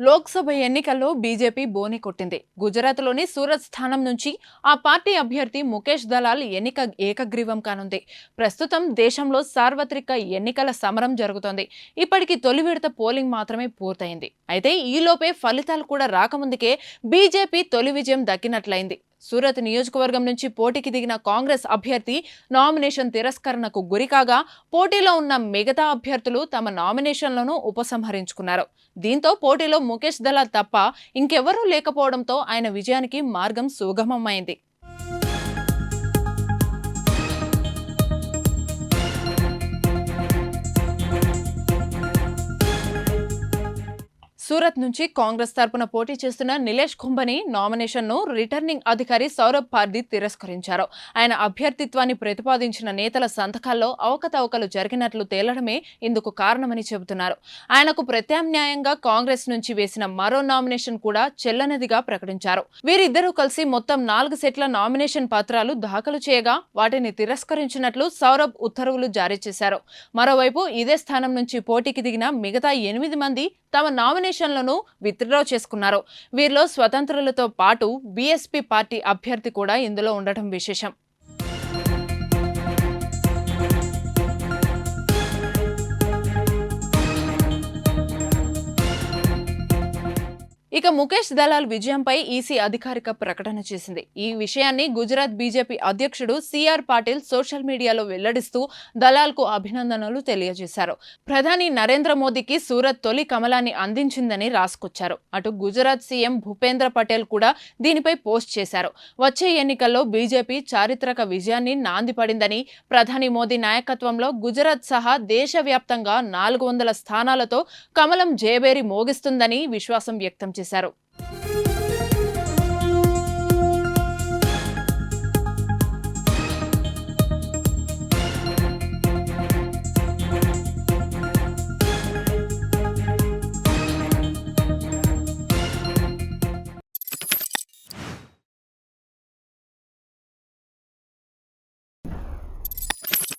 లోక్సభ ఎన్నికల్లో బీజేపీ బోని కొట్టింది. గుజరాత్లోని సూరత్ స్థానం నుంచి ఆ పార్టీ అభ్యర్థి ముఖేష్ దలాల్ ఎన్నిక ఏకగ్రీవం కానుంది. ప్రస్తుతం దేశంలో సార్వత్రిక ఎన్నికల సమరం జరుగుతోంది. ఇప్పటికి తొలి విడత పోలింగ్ మాత్రమే పూర్తయింది. అయితే ఈలోపే ఫలితాలు కూడా రాకముందుకే బీజేపీ తొలి విజయం దక్కినట్లయింది. సూరత్ నియోజకవర్గం నుంచి పోటీకి దిగిన కాంగ్రెస్ అభ్యర్థి నామినేషన్ తిరస్కరణకు గురికాగా పోటీలో ఉన్న మిగతా అభ్యర్థులు తమ నామినేషన్లను ఉపసంహరించుకున్నారు. దీంతో పోటీలో ముఖేష్ దలాల్ తప్ప ఇంకెవరూ లేకపోవడంతో ఆయన విజయానికి మార్గం సుగమమైంది. సూరత్ నుంచి కాంగ్రెస్ తరపున పోటీ చేస్తున్న నిలేష్ కుంభని నామినేషన్ను రిటర్నింగ్ అధికారి సౌరభ్ పార్దీ తిరస్కరించారు. ఆయన అభ్యర్థిత్వాన్ని ప్రతిపాదించిన నేతల సంతకాల్లో అవకతవకలు జరిగినట్లు తేలడమే ఇందుకు కారణమని చెబుతున్నారు. ఆయనకు ప్రత్యామ్నాయంగా కాంగ్రెస్ నుంచి వేసిన మరో నామినేషన్ కూడా చెల్లనిదిగా ప్రకటించారు. వీరిద్దరూ కలిసి మొత్తం 4 సెట్ల నామినేషన్ పత్రాలు దాఖలు చేయగా వాటిని తిరస్కరించినట్లు సౌరభ్ ఉత్తర్వులు జారీ చేశారు. మరోవైపు ఇదే స్థానం నుంచి పోటీకి దిగిన మిగతా 8 మంది తమ నామినేషన్లను విత్డ్రా చేసుకున్నారు. వీరిలో స్వతంత్రులతో పాటు బీఎస్పీ పార్టీ అభ్యర్థి కూడా ఇందులో ఉండటం విశేషం. ఇక ముఖేష్ దలాల్ విజయంపై ఈసీ అధికారిక ప్రకటన చేసింది. ఈ విషయాన్ని గుజరాత్ బీజేపీ అధ్యక్షుడు సిఆర్ పాటిల్ సోషల్ మీడియాలో వెల్లడిస్తూ దలాల్కు అభినందనలు తెలియజేశారు. ప్రధాని నరేంద్ర మోదీకి సూరత్ తొలి కమలాన్ని అందించిందని రాసుకొచ్చారు. అటు గుజరాత్ సీఎం భూపేంద్ర పటేల్ కూడా దీనిపై పోస్ట్ చేశారు. వచ్చే ఎన్నికల్లో బీజేపీ చారిత్రక విజయాన్ని నాందిపడిందని, ప్రధాని మోదీ నాయకత్వంలో గుజరాత్ సహా దేశవ్యాప్తంగా 400 స్థానాలతో కమలం జయబేరి మోగిస్తుందని విశ్వాసం వ్యక్తం చేశారు.